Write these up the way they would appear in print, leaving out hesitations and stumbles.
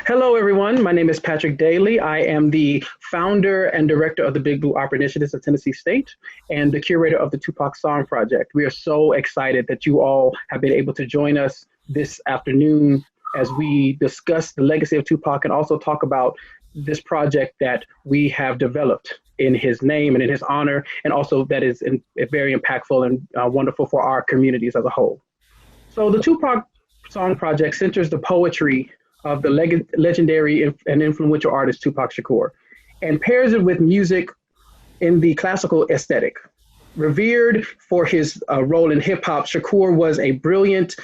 Hello, everyone. My name is Patrick Dailey. I am the founder and director of the Big Blue Opera Initiatives of Tennessee State and the curator of the Tupac Song Project. We are so excited that you all have been able to join us this afternoon as we discuss the legacy of Tupac and also talk about this project that we have developed in his name and in his honor, and also that is very impactful and wonderful for our communities as a whole. So the Tupac Song Project centers the poetry of the legendary and influential artist Tupac Shakur and pairs it with music in the classical aesthetic. Revered for his role in hip hop, Shakur was a brilliant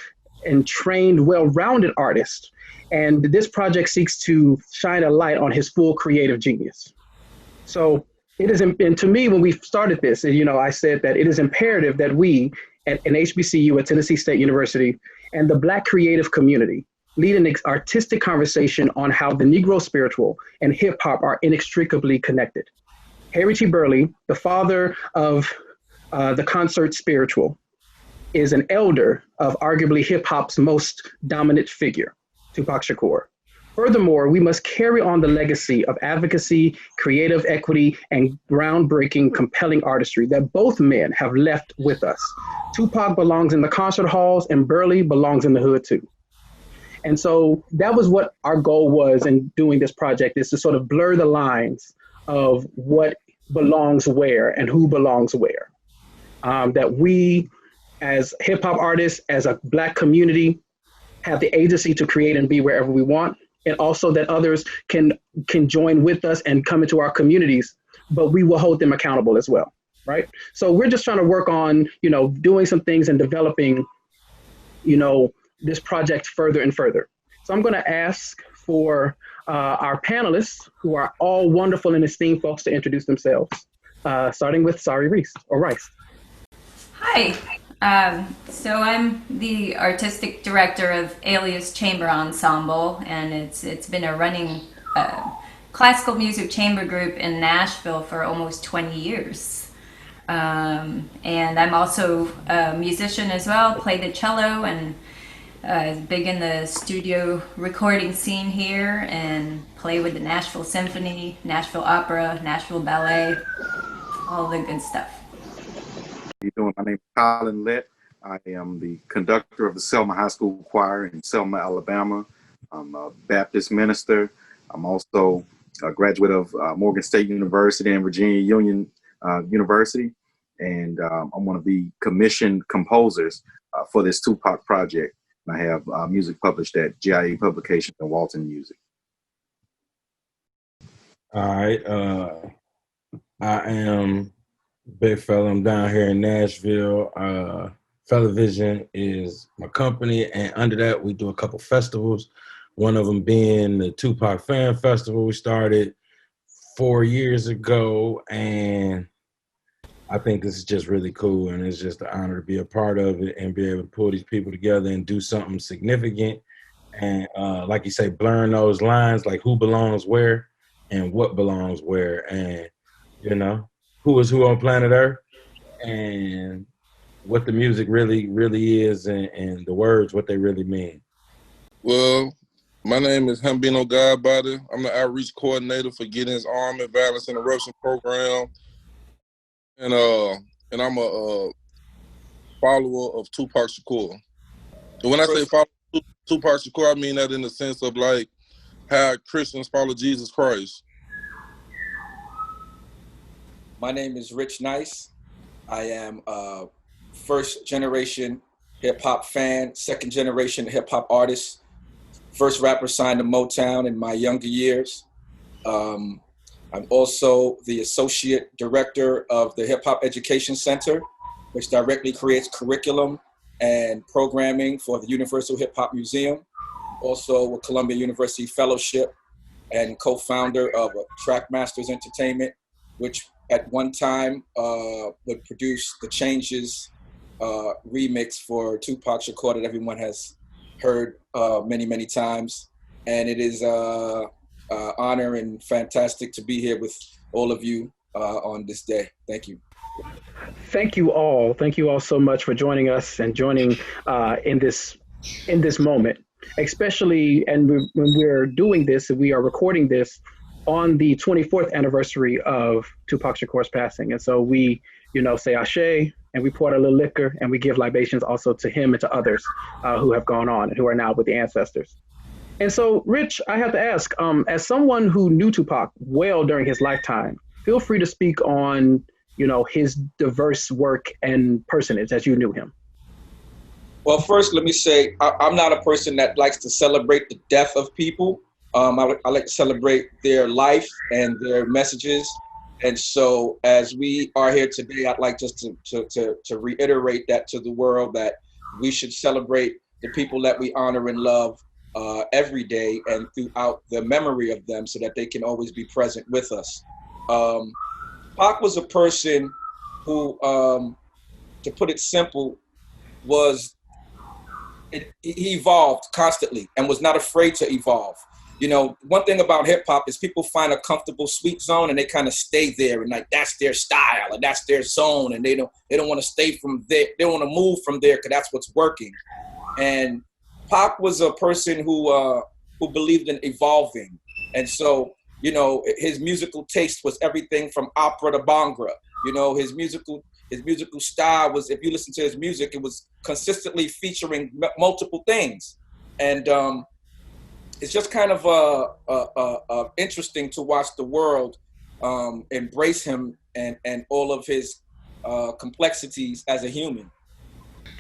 and trained, well-rounded artist. And this project seeks to shine a light on his full creative genius. So it is, and to me, when we started this, I said that it is imperative that we at an HBCU at Tennessee State University and the Black creative community lead an artistic conversation on how the Negro spiritual and hip hop are inextricably connected. Harry T. Burleigh, the father of the concert spiritual, is an elder of arguably hip hop's most dominant figure, Tupac Shakur. Furthermore, we must carry on the legacy of advocacy, creative equity, and groundbreaking, compelling artistry that both men have left with us. Tupac belongs in the concert halls, and Burleigh belongs in the hood too. And so that was what our goal was in doing this project, is to sort of blur the lines of what belongs where and who belongs where. That we, as hip hop artists, as a Black community, have the agency to create and be wherever we want, and also that others can join with us and come into our communities, but we will hold them accountable as well, right? So we're just trying to work on, doing some things and developing, this project further and further. So I'm going to ask for our panelists, who are all wonderful and esteemed folks, to introduce themselves, starting with Sari Reist, or Reist. Hi. So I'm the artistic director of ALIAS Chamber Ensemble, and it's been a running classical music chamber group in Nashville for almost 20 years. And I'm also a musician as well, play the cello, and big in the studio recording scene here, and play with the Nashville Symphony, Nashville Opera, Nashville Ballet, all the good stuff. How you doing? My name is Collin Lett. I am the conductor of the Selma High School Choir in Selma, Alabama. I'm a Baptist minister. I'm also a graduate of Morgan State University and Virginia Union University. And I'm one of the commissioned composers for this Tupac project. I have music published at GIA Publications and Walton Music. All right. I am Big Fella. I'm down here in Nashville. Felavision is my company, and under that, we do a couple festivals. One of them being the Tupac Fan Festival. We started 4 years ago, and I think this is just really cool, and it's just an honor to be a part of it and be able to pull these people together and do something significant. And like you say, blurring those lines, like who belongs where and what belongs where, and who is who on planet Earth, and what the music really is, and the words, what they really mean. Well, my name is Hambino, Godbody. I'm the outreach coordinator for Gideons Armed and Violence Interruption Program. And I'm a follower of Tupac Shakur. And when I say follow Tupac Shakur, I mean that in the sense of like how Christians follow Jesus Christ. My name is Rich Nice. I am a first generation hip hop fan, second generation hip hop artist, first rapper signed to Motown in my younger years. I'm also the associate director of the Hip Hop Education Center, which directly creates curriculum and programming for the Universal Hip Hop Museum. Also a Columbia University Fellowship, and co-founder of Trackmasters Entertainment, which at one time would produce the Changes remix for Tupac Shakur that everyone has heard many, many times. And it is honor and fantastic to be here with all of you on this day. Thank you. Thank you all. Thank you all so much for joining us and joining in this moment. especially, and when we're doing this, we are recording this on the 24th anniversary of Tupac Shakur's passing. And so we, say Ashe, and we pour out a little liquor, and we give libations also to him and to others who have gone on and who are now with the ancestors. And so, Rich, I have to ask, as someone who knew Tupac well during his lifetime, feel free to speak on, his diverse work and personage as you knew him. Well, first, let me say, I'm not a person that likes to celebrate the death of people. I like to celebrate their life and their messages. And so as we are here today, I'd like just to reiterate that to the world, that we should celebrate the people that we honor and love every day and throughout the memory of them, so that they can always be present with us. Pac was a person who, to put it simple, he evolved constantly and was not afraid to evolve. One thing about hip hop is people find a comfortable sweet zone and they kind of stay there, and like that's their style and that's their zone, and they don't want to stay from there. They don't want to move from there because that's what's working. And Pac was a person who believed in evolving, and so his musical taste was everything from opera to bhangra. His musical style was, if you listen to his music, it was consistently featuring multiple things, and it's just kind of interesting to watch the world embrace him and all of his complexities as a human.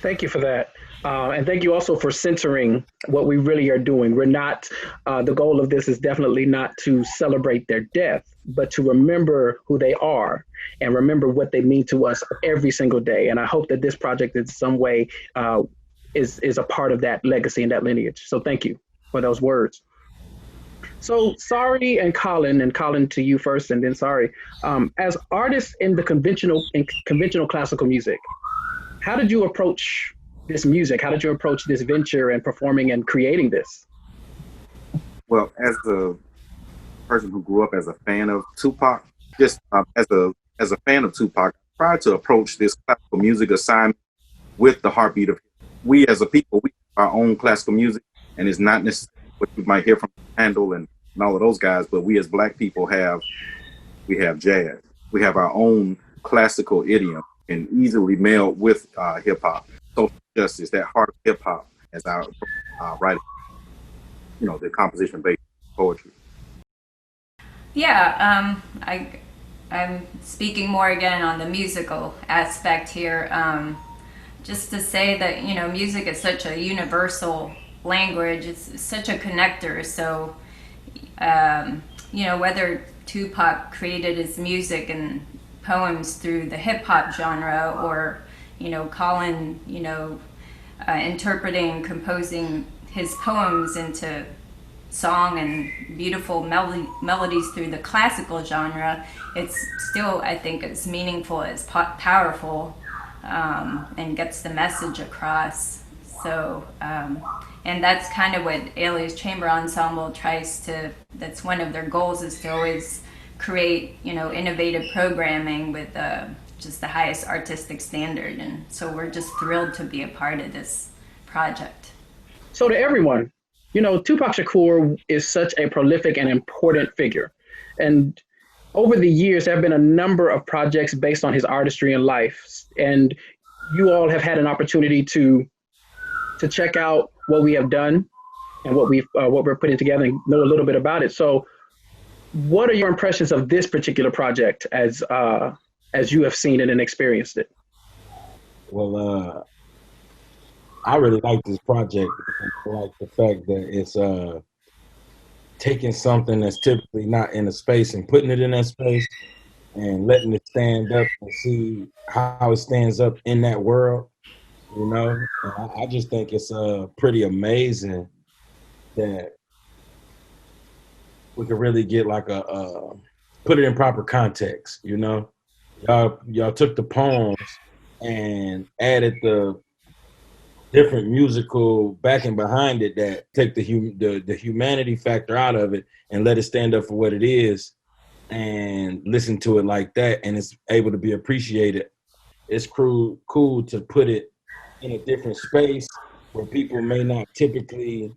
Thank you for that. And thank you also for centering what we really are doing. We're not, the goal of this is definitely not to celebrate their death, but to remember who they are and remember what they mean to us every single day. And I hope that this project in some way is a part of that legacy and that lineage. So thank you for those words. So Sari and Collin, to you first and then Sari, as artists in the conventional classical music, how did you approach this music? How did you approach this venture and performing and creating this? Well, as a person who grew up as a fan of Tupac, just as a fan of Tupac, I tried to approach this classical music assignment with the heartbeat of we as a people. We have our own classical music, and it's not necessarily what you might hear from Handel and all of those guys, but we as Black people have jazz. We have our own classical idiom and easily meld with hip hop. Social justice, that heart of hip hop, as our writing, the composition based poetry. Yeah, I'm speaking more again on the musical aspect here. Just to say that, music is such a universal language. It's such a connector. So, whether Tupac created his music and poems through the hip hop genre, or, Collin, interpreting, composing his poems into song and beautiful melodies through the classical genre, it's still, I think, as meaningful, as powerful, and gets the message across. So, and that's kind of what ALIAS Chamber Ensemble tries to, that's one of their goals, is to always create, innovative programming with just the highest artistic standard. And so we're just thrilled to be a part of this project. So to everyone, Tupac Shakur is such a prolific and important figure. And over the years, there have been a number of projects based on his artistry and life. And you all have had an opportunity to check out what we have done and what we're putting together and know a little bit about it. So what are your impressions of this particular project as you have seen it and experienced it? Well, I really like this project. I like the fact that it's taking something that's typically not in a space and putting it in that space and letting it stand up and see how it stands up in that world. I just think it's pretty amazing that we could really get like put it in proper context. Y'all took the poems and added the different musical backing behind it that take the humanity factor out of it and let it stand up for what it is, and listen to it like that, and it's able to be appreciated. It's cool to put it in a different space where people may not typically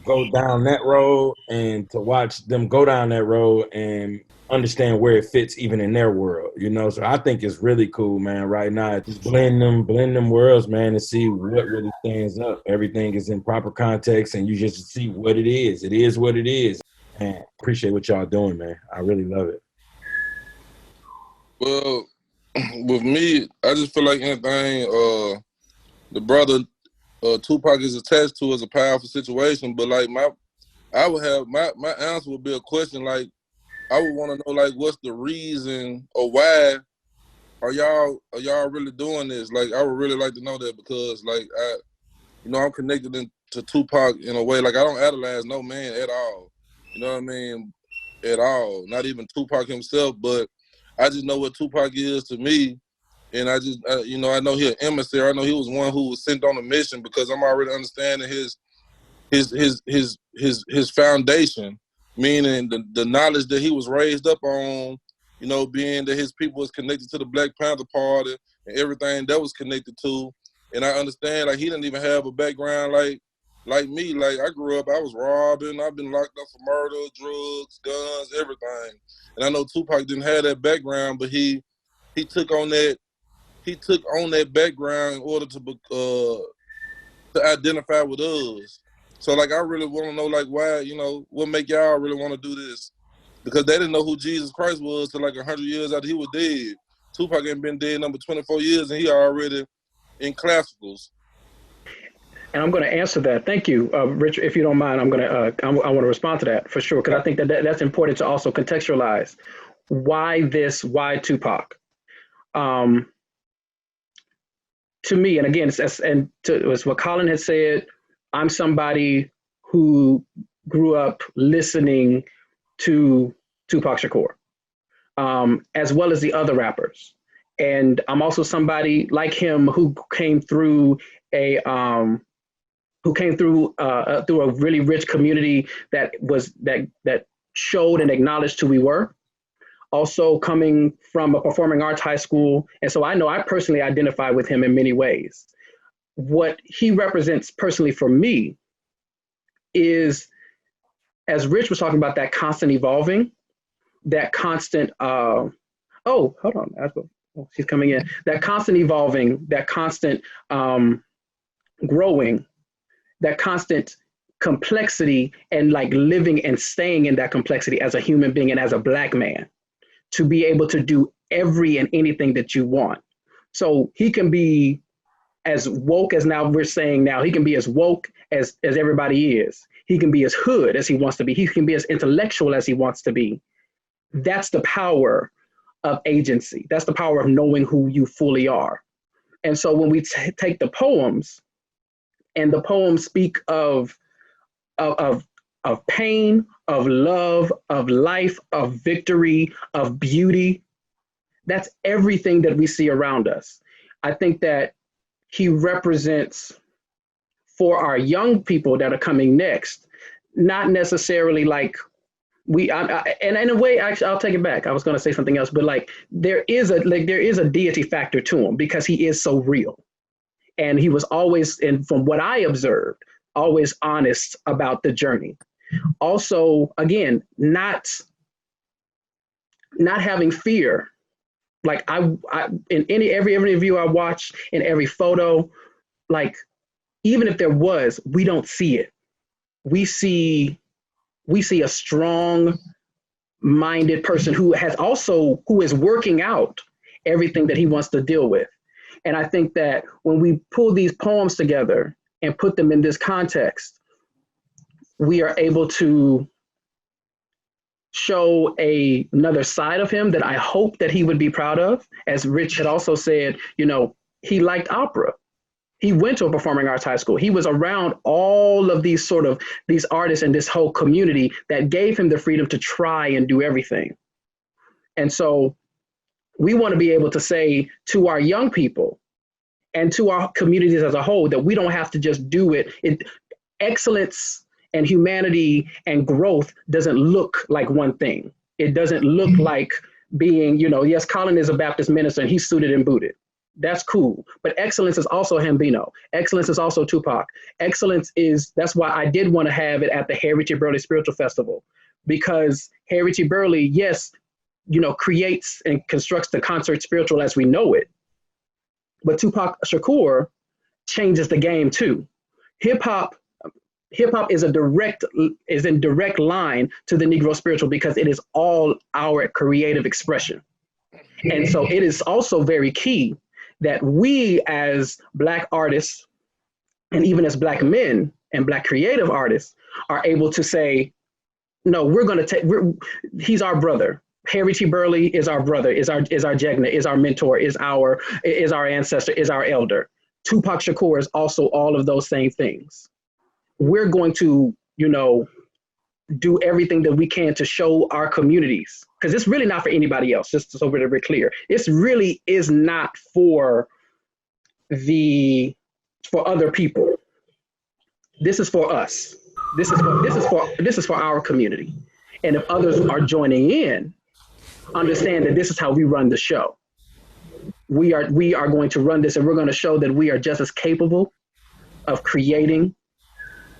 go down that road and to watch them go down that road and understand where it fits even in their world, you know? So I think it's really cool, man, right now. Just blend them worlds, man, and see what really stands up. Everything is in proper context and you just see what it is. It is what it is. And appreciate what y'all doing, man. I really love it. Well, with me, I just feel like anything the brother Tupac is attached to is a powerful situation. But like my answer would be a question like, I would want to know like what's the reason or why are y'all really doing this? Like I would really like to know that because like I'm connected to Tupac in a way like I don't idolize no man at all. You know what I mean? At all. Not even Tupac himself, but I just know what Tupac is to me, and I just I know he's an emissary. I know he was one who was sent on a mission because I'm already understanding his foundation. Meaning the knowledge that he was raised up on, being that his people was connected to the Black Panther Party and everything that was connected to. And I understand, like, he didn't even have a background like me. Like, I grew up, I was robbing, I've been locked up for murder, drugs, guns, everything. And I know Tupac didn't have that background, but he took on that background in order to identify with us. So, like, I really want to know, like, why, what make y'all really want to do this? Because they didn't know who Jesus Christ was till, like, 100 years after he was dead. Tupac ain't been dead number 24 years, and he already in classicals. And I'm going to answer that. Thank you, Richard. If you don't mind, I want to respond to that for sure, because I think that's important to also contextualize. Why Tupac? To me, and again, it's what Collin had said. I'm somebody who grew up listening to Tupac Shakur, as well as the other rappers. And I'm also somebody like him who came through a really rich community that showed and acknowledged who we were. Also coming from a performing arts high school. And so I personally identify with him in many ways. What he represents personally for me is, as Rich was talking about, that constant evolving, that constant, hold on, she's coming in, that constant evolving, that constant growing, that constant complexity, and like living and staying in that complexity as a human being and as a Black man, to be able to do every and anything that you want. So he can be as woke as we're saying now, he can be as woke as everybody is. He can be as hood as he wants to be. He can be as intellectual as he wants to be. That's the power of agency. That's the power of knowing who you fully are. And so when we take the poems, and the poems speak of pain, of love, of life, of victory, of beauty, that's everything that we see around us. I think that he represents, for our young people that are coming next, not necessarily like and in a way, actually, I'll take it back. I was going to say something else, but like there is a deity factor to him because he is so real, and he was always, and from what I observed, always honest about the journey. Also, again, not having fear. Like I in every interview I watched, in every photo, like even if there was, we don't see it. We see a strong-minded person who is working out everything that he wants to deal with. And I think that when we pull these poems together and put them in this context, we are able to show another side of him that I hope that he would be proud of. As Rich had also said, he liked opera. He went to a performing arts high school. He was around all of these artists and this whole community that gave him the freedom to try and do everything. And so we want to be able to say to our young people and to our communities as a whole that we don't have to just do it. Excellence and humanity and growth doesn't look like one thing. It doesn't look like being, yes, Collin is a Baptist minister and he's suited and booted. That's cool. But excellence is also Hambino. Excellence is also Tupac. Excellence is, that's why I did want to have it at the Harry T. Burley Spiritual Festival, because Harry T. Burley, yes, creates and constructs the concert spiritual as we know it. But Tupac Shakur changes the game too. Hip hop is in direct line to the Negro spiritual because it is all our creative expression. And so it is also very key that we as Black artists, and even as Black men and Black creative artists, are able to say, no, he's our brother. Harry T. Burley is our brother, is our Jegna, is our mentor, is our ancestor, is our elder. Tupac Shakur is also all of those same things. We're going to, do everything that we can to show our communities, because it's really not for anybody else, just so we're very clear. It really is not for other people. This is for us. This is for our community. And if others are joining in, understand that this is how we run the show. We are going to run this, and we're going to show that we are just as capable of creating,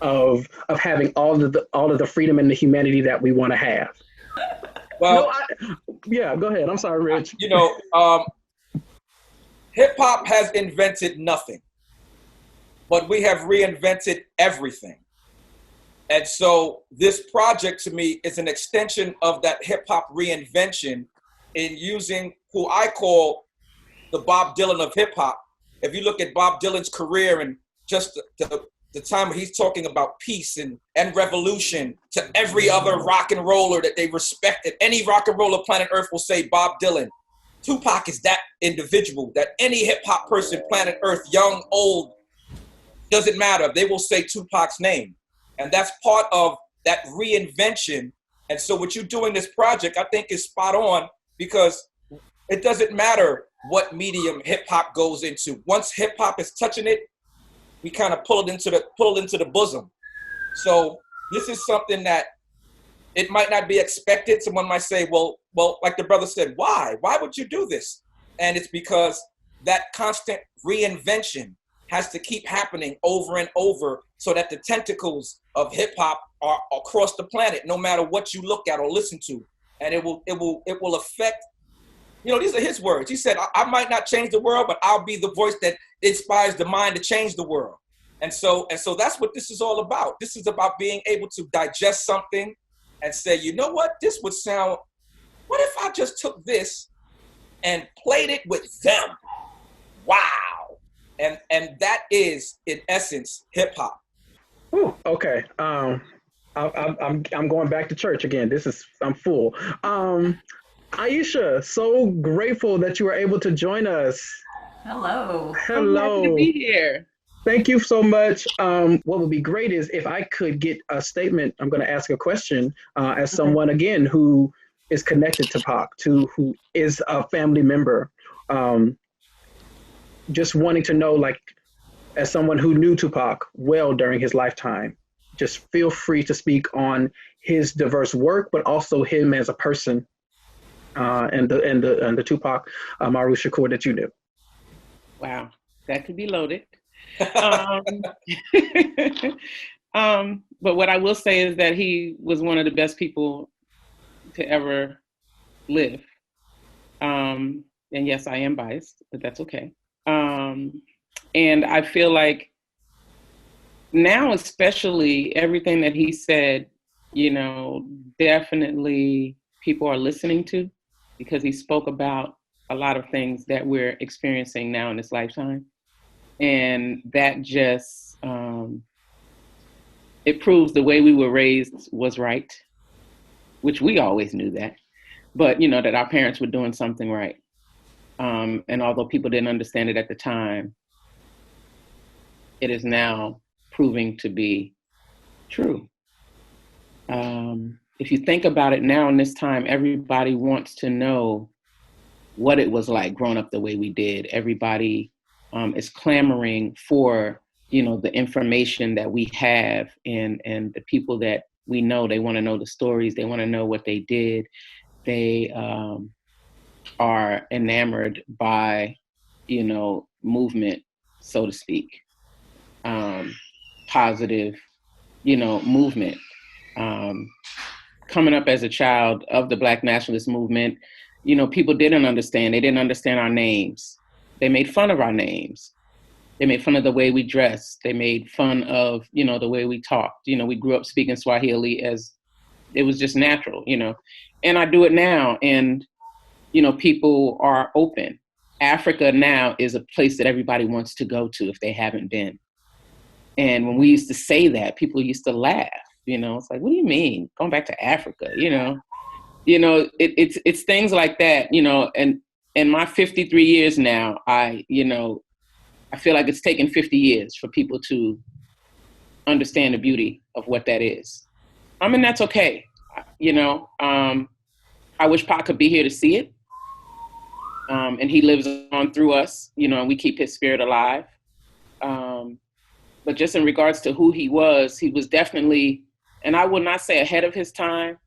of having all of the freedom and the humanity that we want to have. Well, go ahead. I'm sorry, Rich. Hip hop has invented nothing, but we have reinvented everything. And so this project to me is an extension of that hip hop reinvention in using who I call the Bob Dylan of hip hop. If you look at Bob Dylan's career and just the time where he's talking about peace and revolution to every other rock and roller that they respected, any rock and roller planet Earth will say Bob Dylan. Tupac is that individual that any hip hop person, planet Earth, young, old, doesn't matter. They will say Tupac's name. And that's part of that reinvention. And so what you do in this project, I think, is spot on, because it doesn't matter what medium hip hop goes into. Once hip hop is touching it, we kind of pull it into the bosom. So this is something that it might not be expected. Someone might say, well, like the brother said, why? Why would you do this? And it's because that constant reinvention has to keep happening over and over, so that the tentacles of hip hop are across the planet, no matter what you look at or listen to. And it will affect, these are his words. He said, I might not change the world, but I'll be the voice that inspires the mind to change the world. And so that's what this is all about. This is about being able to digest something and say, you know what, this would sound, what if I just took this and played it with them? Wow. And that is, in essence, hip hop. Okay. I'm going back to church again. I'm full. Aiyisha, so grateful that you were able to join us. Hello. Hello. I'm happy to be here. Thank you so much. What would be great is if I could get a statement. I'm going to ask a question as someone, again, who is connected to Pac, who is a family member. Just wanting to know, like, as someone who knew Tupac well during his lifetime, just feel free to speak on his diverse work, but also him as a person, and the Tupac Amaru Shakur that you knew. Wow, that could be loaded. But what I will say is that he was one of the best people to ever live. And yes, I am biased, but that's okay. And I feel like now, especially, everything that he said, definitely people are listening to, because he spoke about a lot of things that we're experiencing now in this lifetime. And that just, it proves the way we were raised was right, which we always knew that, but, that our parents were doing something right. And although people didn't understand it at the time, it is now proving to be true. If you think about it now in this time, everybody wants to know what it was like growing up the way we did. Everybody is clamoring for, the information that we have, and the people that we know. They want to know the stories. They want to know what they did. They are enamored by movement, so to speak. Positive, movement. Coming up as a child of the Black nationalist movement, people didn't understand. They didn't understand our names. They made fun of our names. They made fun of the way we dressed. They made fun of, the way we talked. We grew up speaking Swahili as it was just natural, and I do it now. And, people are open. Africa now is a place that everybody wants to go to if they haven't been. And when we used to say that, people used to laugh, it's like, what do you mean going back to Africa? It's things like that, and in my 53 years now, I feel like it's taken 50 years for people to understand the beauty of what that is. And that's okay. I wish Pac could be here to see it. And he lives on through us, and we keep his spirit alive. But just in regards to who he was definitely, and I will not say ahead of his time,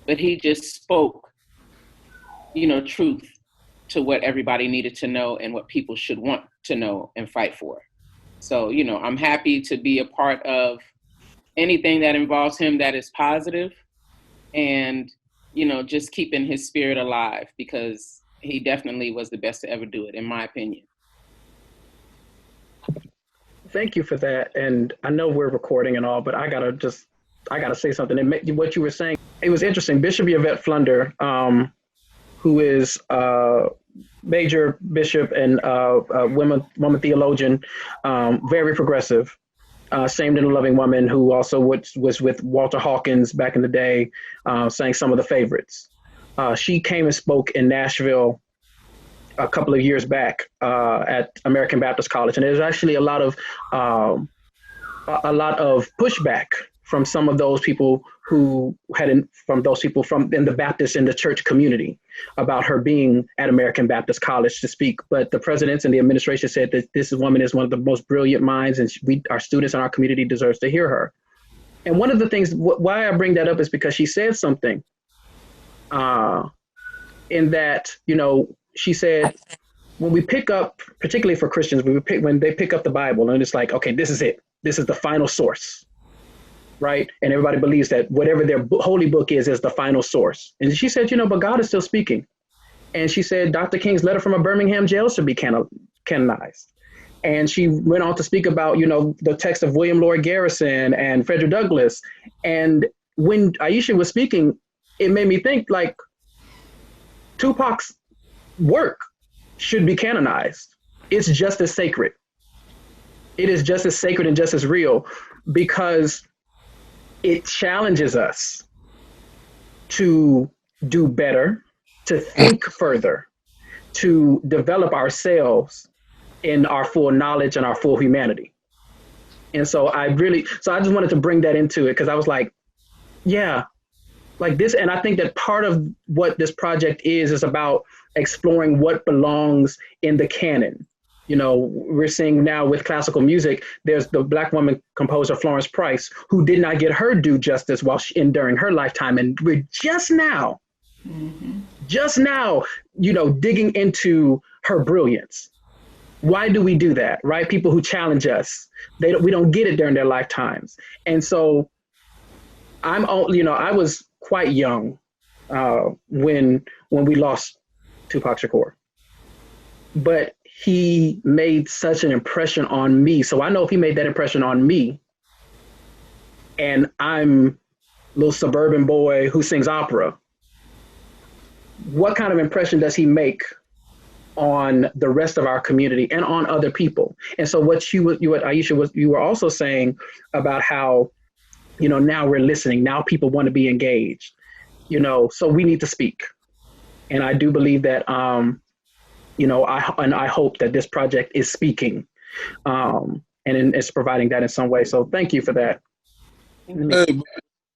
but he just spoke, truth to what everybody needed to know and what people should want to know and fight for. So, I'm happy to be a part of anything that involves him that is positive, and, just keeping his spirit alive, because he definitely was the best to ever do it, in my opinion. Thank you for that. And I know we're recording and all, but I gotta say something. What you were saying, it was interesting. Bishop Yvette Flunder, who is major bishop and woman theologian, very progressive, shamed and a loving woman, who also was with Walter Hawkins back in the day, sang some of the favorites. She came and spoke in Nashville a couple of years back at American Baptist College, and there's actually a lot of pushback from some of those people from in the Baptist and the church community about her being at American Baptist College to speak. But the presidents and the administration said that this woman is one of the most brilliant minds, and our students and our community deserves to hear her. And one of the things why I bring that up is because she said something in that, she said, when we pick up, particularly for Christians, when they pick up the Bible and it's like, okay, this is it. This is the final source, right? And everybody believes that whatever their holy book is the final source. And she said, but God is still speaking. And she said, Dr. King's letter from a Birmingham jail should be canonized. And she went on to speak about, the text of William Lloyd Garrison and Frederick Douglass. And when Aiyisha was speaking, it made me think, like, Tupac's work should be canonized. It's just as sacred. It is just as sacred and just as real, because it challenges us to do better, to think further, to develop ourselves in our full knowledge and our full humanity. And so I just wanted to bring that into it, because I was like, yeah, like this. And I think that part of what this project is about exploring what belongs in the canon. We're seeing now with classical music, there's the Black woman composer Florence Price, who did not get her due justice during her lifetime. And we're just now, digging into her brilliance. Why do we do that, right? People who challenge us, we don't get it during their lifetimes. And so I was quite young when we lost Tupac Shakur, but he made such an impression on me. So I know if he made that impression on me, and I'm a little suburban boy who sings opera, what kind of impression does he make on the rest of our community and on other people? And so what Aiyisha you were also saying about how, now we're listening, now people want to be engaged, so we need to speak. And I do believe that, I hope that this project is speaking, and it's providing that in some way. So thank you for that. Hey,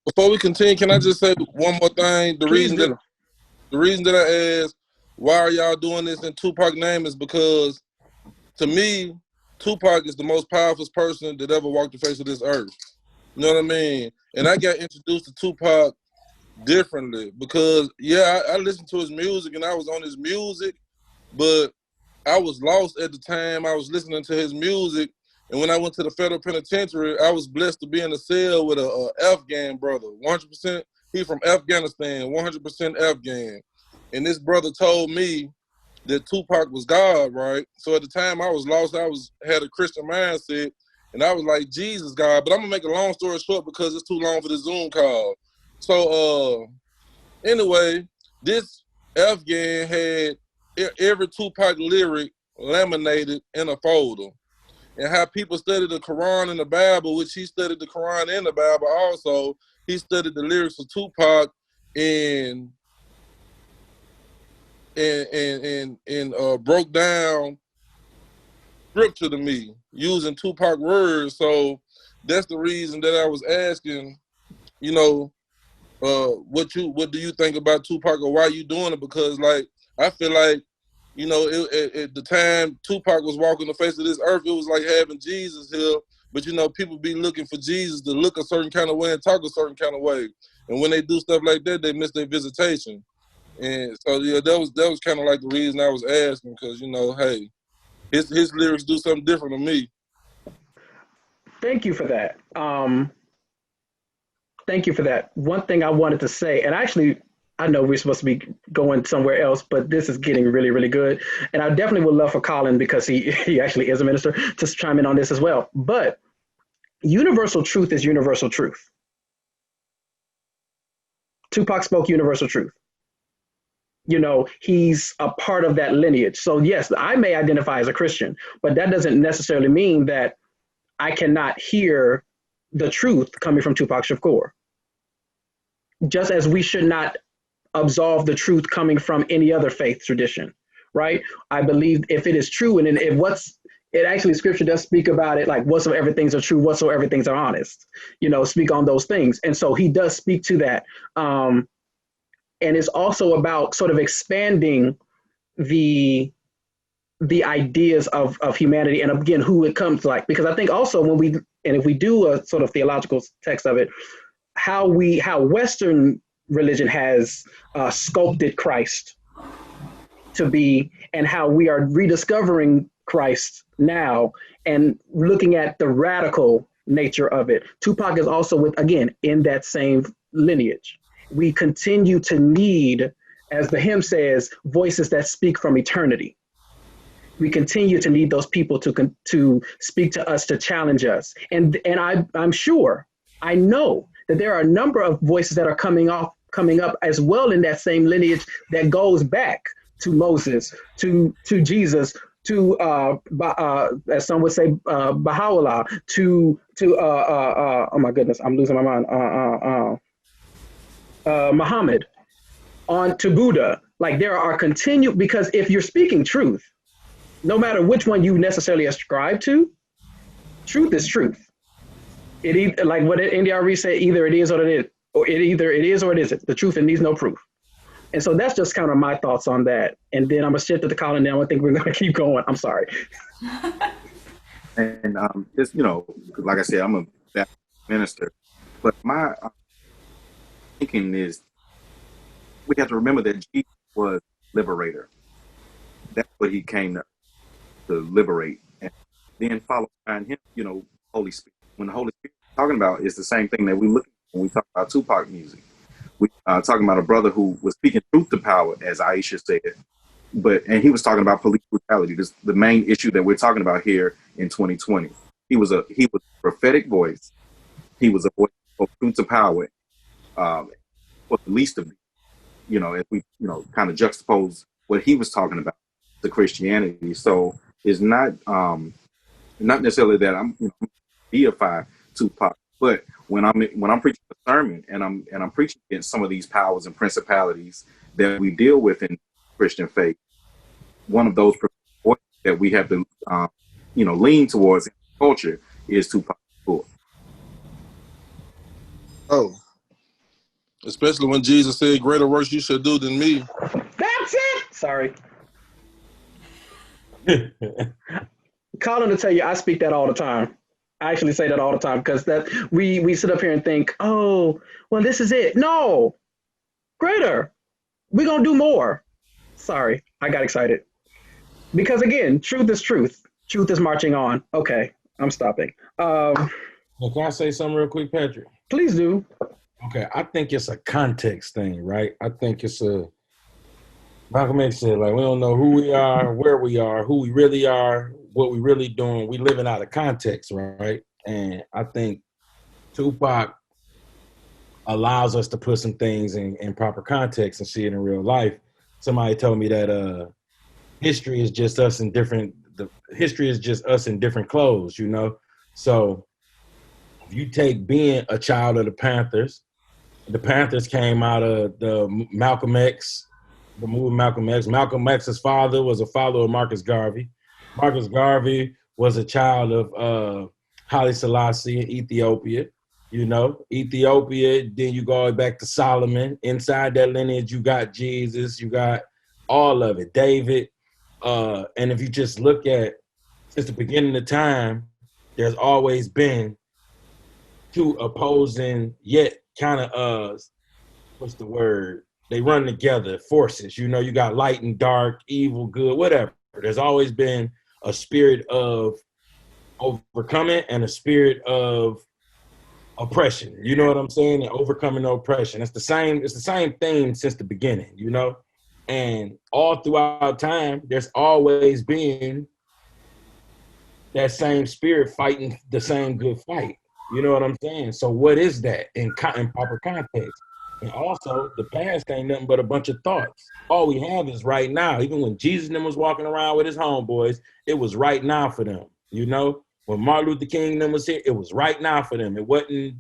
before we continue, can I just say one more thing? The reason that I asked, why are y'all doing this in Tupac's name, is because, to me, Tupac is the most powerful person that ever walked the face of this earth. You know what I mean? And I got introduced to Tupac differently because, I listened to his music and I was on his music, but I was lost at the time. I was listening to his music. And when I went to the federal penitentiary, I was blessed to be in a cell with a Afghan brother, 100%. He from Afghanistan, 100% Afghan. And this brother told me that Tupac was God, right? So at the time I was lost. I had a Christian mindset, and I was like, Jesus, God. But I'm gonna make a long story short because it's too long for the Zoom call. So anyway, this Afghan had every Tupac lyric laminated in a folder. And how people study the Quran and the Bible, which he studied the Quran and the Bible also. He studied the lyrics of Tupac and broke down scripture to me using Tupac words. So that's the reason that I was asking, you know, what do you think about Tupac, or why you doing it? Because like I feel like, you know, at the time Tupac was walking the face of this earth, it was like having Jesus here. But you know, people be looking for Jesus to look a certain kind of way and talk a certain kind of way, and when they do stuff like that, they miss their visitation. And so yeah, that was kind of like the reason I was asking, because you know, hey, his lyrics do something different to me. Thank you for that. Thank you for that. One thing I wanted to say, and actually, I know we're supposed to be going somewhere else, but this is getting really, really good. And I definitely would love for Collin, because he actually is a minister, to chime in on this as well. But universal truth is universal truth. Tupac spoke universal truth. You know, he's a part of that lineage. So yes, I may identify as a Christian, but that doesn't necessarily mean that I cannot hear the truth coming from Tupac Shakur. Just as we should not absolve the truth coming from any other faith tradition, right? I believe if it is true, and it actually scripture does speak about it, like whatsoever things are true, whatsoever things are honest, you know, speak on those things. And so he does speak to that. And it's also about sort of expanding the ideas of humanity, and again, who it comes like, because I think also if we do a sort of theological text of it, how Western religion has sculpted Christ to be, and how we are rediscovering Christ now and looking at the radical nature of it. Tupac is also in that same lineage. We continue to need, as the hymn says, voices that speak from eternity. We continue to need those people to speak to us, to challenge us. And I'm sure, I know that there are a number of voices that are coming up as well in that same lineage that goes back to Moses, to Jesus, to as some would say, Baha'u'llah, to oh my goodness, I'm losing my mind. Muhammad, on to Buddha. Like there are continued, because if you're speaking truth, no matter which one you necessarily ascribe to, truth is truth. It like what NDRE said, either it is or it is, or it is or it isn't. The truth, it needs no proof. And so that's just kind of my thoughts on that. And then I'm gonna shift to the Collin now. I think we're gonna keep going. I'm sorry. And just, you know, like I said, I'm a Baptist minister, but my thinking is we have to remember that Jesus was liberator. That's what he came to liberate, and then follow behind him, you know, Holy Spirit. When the Holy Spirit is talking about, is the same thing that we look at when we talk about Tupac music. We talking about a brother who was speaking truth to power, as Aiyisha said, and he was talking about police brutality. This the main issue that we're talking about here in 2020. He was a prophetic voice. He was a voice of truth to power, for the least of, you know, if we, you know, kind of juxtapose what he was talking about to Christianity. So it's not necessarily that I'm, you know, deify Tupac, but when I'm preaching a sermon and I'm preaching against some of these powers and principalities that we deal with in Christian faith, one of those voices that we have to you know, lean towards in culture is Tupac. Oh, especially when Jesus said, "Greater works you should do than me." That's it. Sorry. Collin will tell you, I speak that all the time. I actually say that all the time, because that we sit up here and think, oh, well, this is it. No, greater. We're gonna do more. Sorry, I got excited. Because again, truth is truth. Truth is marching on. Okay, I'm stopping. Well, can I say something real quick, Patrick? Please do. Okay, I think it's a context thing, right? I think it's a Malcolm X said, like, we don't know who we are, where we are, who we really are, what we really doing. We living out of context, right? And I think Tupac allows us to put some things in proper context and see it in real life. Somebody told me that history is just us in different. The history is just us in different clothes, you know. So if you take being a child of the Panthers came out of the Malcolm X. The movie Malcolm X. Malcolm X's father was a follower of Marcus Garvey. Marcus Garvey was a child of Haile Selassie in Ethiopia. You know, Ethiopia, then you go back to Solomon. Inside that lineage, you got Jesus, you got all of it, David. And if you just look at, since the beginning of time, there's always been two opposing, yet kind of, what's the word? They run together, forces. You know, you got light and dark, evil, good, whatever. There's always been a spirit of overcoming and a spirit of oppression. You know what I'm saying? And overcoming oppression. It's the same thing since the beginning, you know? And all throughout time, there's always been that same spirit fighting the same good fight. You know what I'm saying? So what is that in proper context? And also, the past ain't nothing but a bunch of thoughts. All we have is right now. Even when Jesus and them was walking around with his homeboys, it was right now for them. You know, when Martin Luther King and them was here, it was right now for them. It wasn't,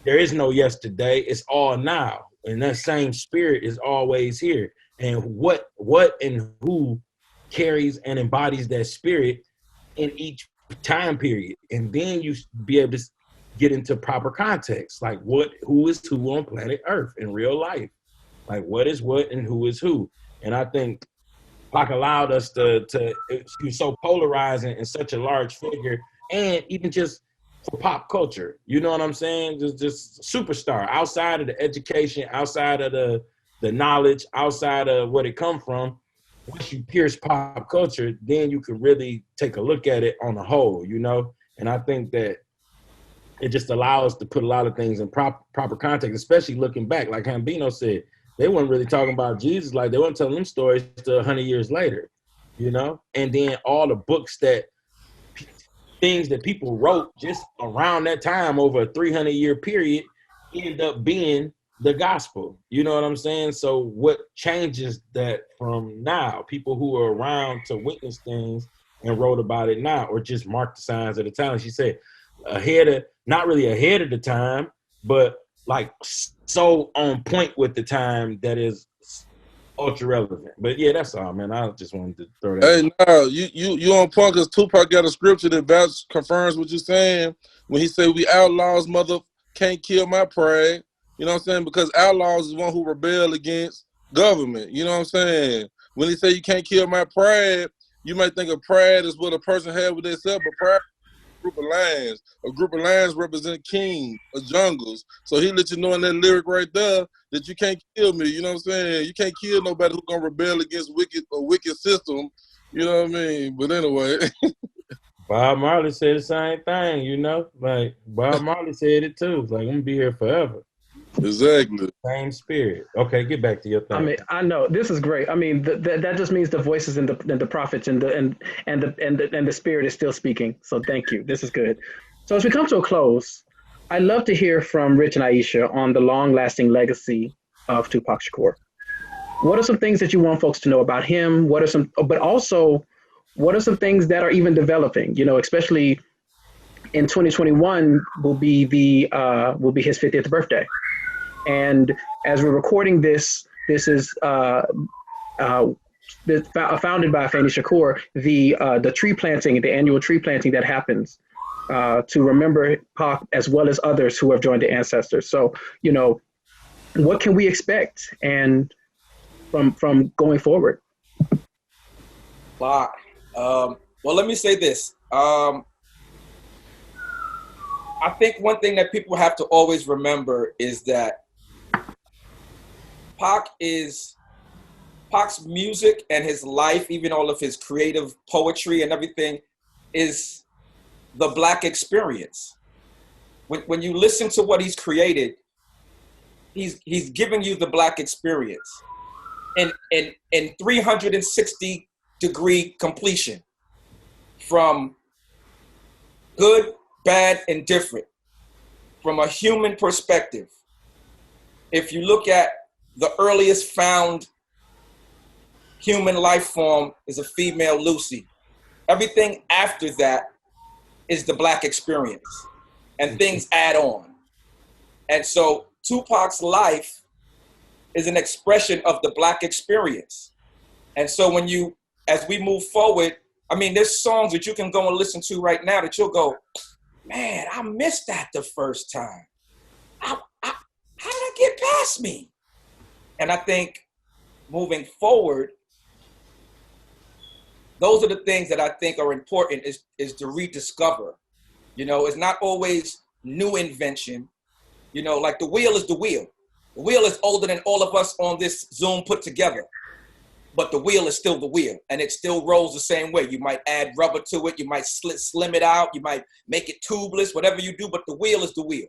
there is no yesterday. It's all now. And that same spirit is always here. And what and who carries and embodies that spirit in each time period. And then you be able to get into proper context, like who is who on planet Earth in real life, like what is what and who is who. And I think Pac allowed us to be so polarizing and such a large figure, and even just for pop culture, you know what I'm saying? Just superstar outside of the education, outside of the knowledge, outside of what it come from. Once you pierce pop culture, then you can really take a look at it on the whole, you know. And I think that it just allows us to put a lot of things in proper context, especially looking back. Like Hambino said, they weren't really talking about Jesus, like they weren't telling them stories till 100 years later, you know? And then all the books things that people wrote just around that time over a 300-year period ended up being the gospel. You know what I'm saying? So what changes that from now? People who are around to witness things and wrote about it now, or just marked the signs of the times. She said, not really ahead of the time, but like so on point with the time that is ultra relevant. But yeah, that's all, man. I just wanted to throw that. Hey, no, you on point, because Tupac got a scripture that confirms what you're saying when he said, "We outlaws, mother, can't kill my pride." You know what I'm saying? Because outlaws is one who rebel against government. You know what I'm saying? When he say you can't kill my pride, you might think of pride as what a person had with themselves, but pride group of lions. A group of lions represent kings or jungles. So he let you know in that lyric right there that you can't kill me. You know what I'm saying? You can't kill nobody who's gonna rebel against a wicked system. You know what I mean? But anyway. Bob Marley said the same thing, you know? Like Bob Marley said it too. Like, I'm gonna be here forever. Exactly. Same spirit. Okay, get back to your thing. I mean, I know this is great. I mean, that just means the voices and the prophets and the spirit is still speaking. So thank you. This is good. So as we come to a close, I'd love to hear from Rich and Aiyisha on the long-lasting legacy of Tupac Shakur. What are some things that you want folks to know about him? But also, what are some things that are even developing? You know, especially in 2021 will be his 50th birthday. And as we're recording this is founded by Afeni Shakur, the tree planting, the annual tree planting that happens to remember Pac as well as others who have joined the ancestors. So, you know, what can we expect and from going forward? Well, let me say this. I think one thing that people have to always remember is that Pac is Pac's music and his life, even all of his creative poetry and everything, is the Black experience. When you listen to what he's created, he's giving you the Black experience in 360-degree completion, from good, bad, and different, from a human perspective. If you look at the earliest found human life form is a female Lucy. Everything after that is the Black experience, and things add on. And so Tupac's life is an expression of the Black experience. And so as we move forward, I mean, there's songs that you can go and listen to right now that you'll go, man, I missed that the first time. How did I get past me? And I think moving forward, those are the things that I think are important is to rediscover. You know, it's not always new invention. You know, like the wheel is the wheel. The wheel is older than all of us on this Zoom put together, but the wheel is still the wheel, and it still rolls the same way. You might add rubber to it, you might slim it out, you might make it tubeless, whatever you do, but the wheel is the wheel.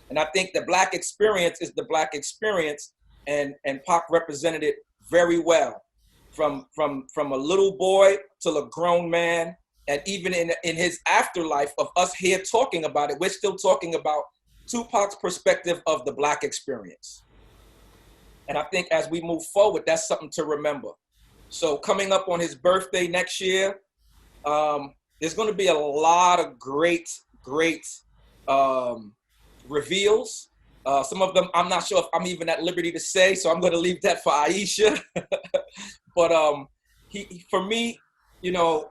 And I think the Black experience is the Black experience, and Pac represented it very well. From a little boy till a grown man, and even in his afterlife of us here talking about it, we're still talking about Tupac's perspective of the Black experience. And I think as we move forward, that's something to remember. So coming up on his birthday next year, there's going to be a lot of great reveals. Some of them I'm not sure if I'm even at liberty to say, so I'm going to leave that for Aiyisha. But for me, you know,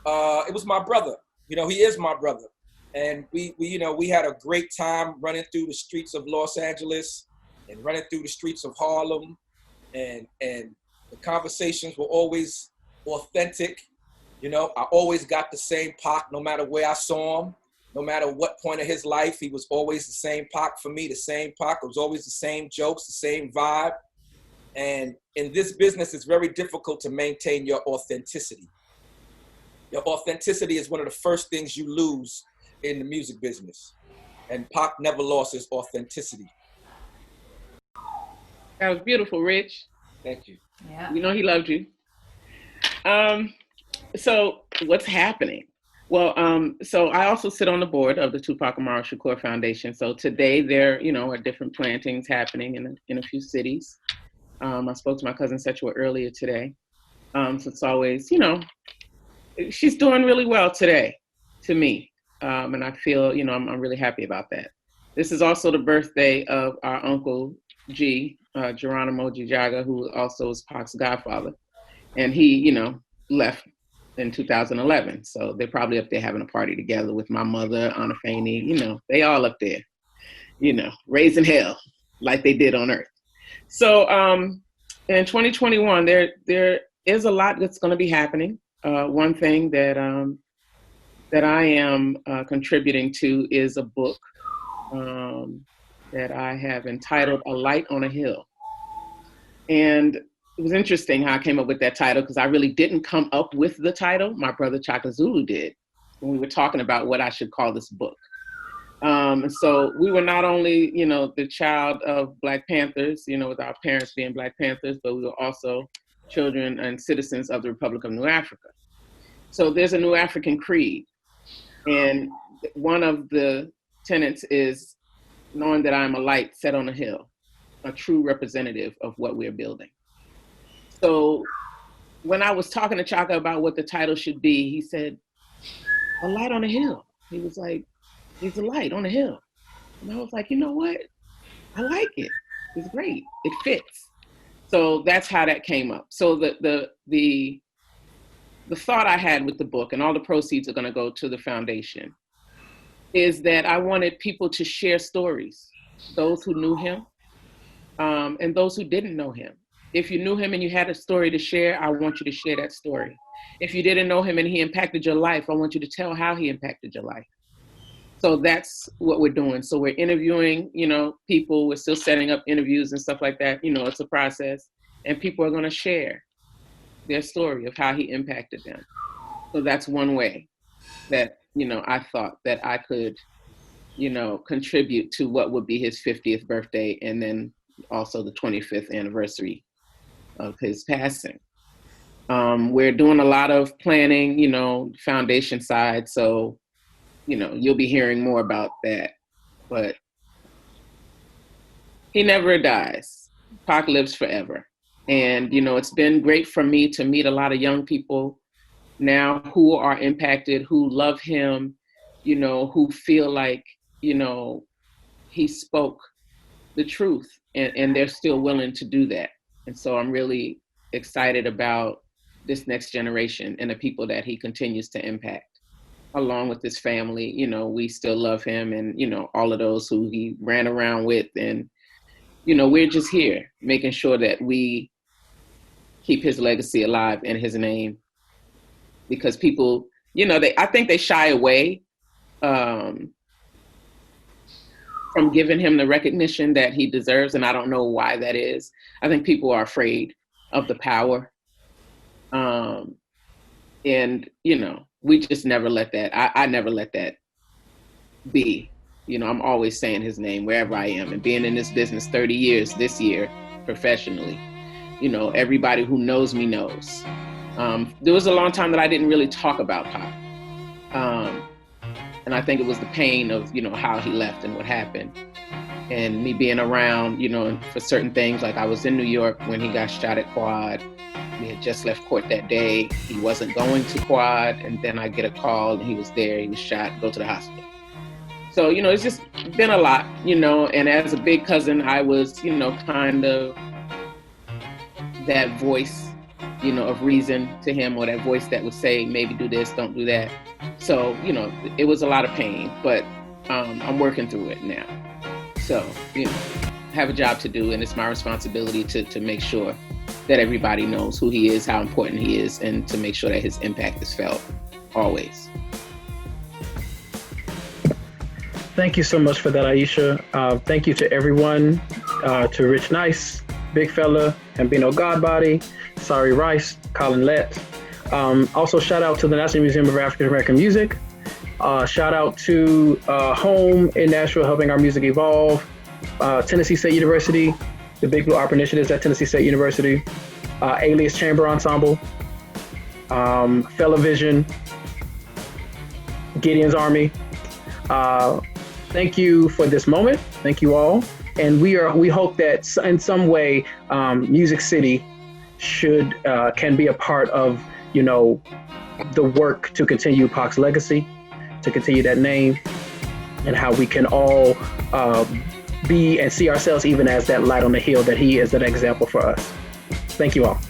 it was my brother. You know, he is my brother, and we had a great time running through the streets of Los Angeles and running through the streets of Harlem, and the conversations were always authentic. You know, I always got the same Pac, no matter where I saw him, no matter what point of his life, he was always the same Pac for me, the same Pac. It was always the same jokes, the same vibe. And in this business, it's very difficult to maintain your authenticity. Your authenticity is one of the first things you lose in the music business. And Pac never lost his authenticity. That was beautiful, Rich. Thank you. Yeah. We know he loved you. So what's happening? Well, so I also sit on the board of the Tupac Amaru Shakur Foundation. So today there, are different plantings happening in a few cities. I spoke to my cousin Setua earlier today. So it's always, she's doing really well today to me. And I feel, I'm really happy about that. This is also the birthday of our Uncle G, Geronimo G. Jaga, who also is Pac's godfather. And he, left in 2011. So they're probably up there having a party together with my mother, Anna Faney, they all up there, raising hell like they did on Earth. So in 2021, there is a lot that's going to be happening. One thing that I am contributing to is a book that I have entitled A Light on a Hill. And it was interesting how I came up with that title, because I really didn't come up with the title. My brother Chaka Zulu did when we were talking about what I should call this book. So we were not only, the child of Black Panthers, with our parents being Black Panthers, but we were also children and citizens of the Republic of New Africa. So there's a New African creed. And one of the tenets is knowing that I'm a light set on a hill, a true representative of what we're building. So when I was talking to Chaka about what the title should be, he said, a light on a hill. He was like, he's a light on a hill. And I was like, you know what? I like it. It's great. It fits. So that's how that came up. So the thought I had with the book, and all the proceeds are going to go to the foundation, is that I wanted people to share stories, those who knew him and those who didn't know him. If you knew him and you had a story to share, I want you to share that story. If you didn't know him and he impacted your life, I want you to tell how he impacted your life. So that's what we're doing. So we're interviewing, people. We're still setting up interviews and stuff like that. It's a process. and people are going to share their story of how he impacted them. So that's one way that, I thought that I could, contribute to what would be his 50th birthday, and then also the 25th anniversary of his passing. We're doing a lot of planning, foundation side. So, you'll be hearing more about that, but he never dies. Pac lives forever. And, it's been great for me to meet a lot of young people now who are impacted, who love him, who feel like, he spoke the truth, and they're still willing to do that. And so I'm really excited about this next generation and the people that he continues to impact, along with his family. We still love him, and, all of those who he ran around with. And, we're just here making sure that we keep his legacy alive and his name, because people, I think they shy away from giving him the recognition that he deserves. And I don't know why that is. I think people are afraid of the power. And, we just never let that, I never let that be. I'm always saying his name wherever I am, and being in this business 30 years this year professionally, everybody who knows me knows. There was a long time that I didn't really talk about Pac. And I think it was the pain of, how he left and what happened, and me being around, for certain things. Like I was in New York when he got shot at Quad. We had just left court that day. He wasn't going to Quad, and then I get a call and he was there, he was shot, go to the hospital. So, it's just been a lot, and as a big cousin, I was, kind of that voice, of reason to him, or that voice that would say, maybe do this, don't do that. So, it was a lot of pain, but I'm working through it now. So, I have a job to do, and it's my responsibility to make sure that everybody knows who he is, how important he is, and to make sure that his impact is felt always. Thank you so much for that, Aiyisha. Thank you to everyone, to Rich Nice, Big Fella, Hambino Godbody, Sari, Reist, Collin, Lett. Also, shout out to the National Museum of African American Music. Shout out to Home in Nashville, helping our music evolve. Tennessee State University, the Big Blue Opera Initiatives at Tennessee State University. ALIAS Chamber Ensemble. Fella Vision. Gideons Army. Thank you for this moment. Thank you all. And we hope that in some way, Music City can be a part of, the work to continue Pac's legacy, to continue that name, and how we can all be and see ourselves even as that light on the hill that he is, that example for us. Thank you all.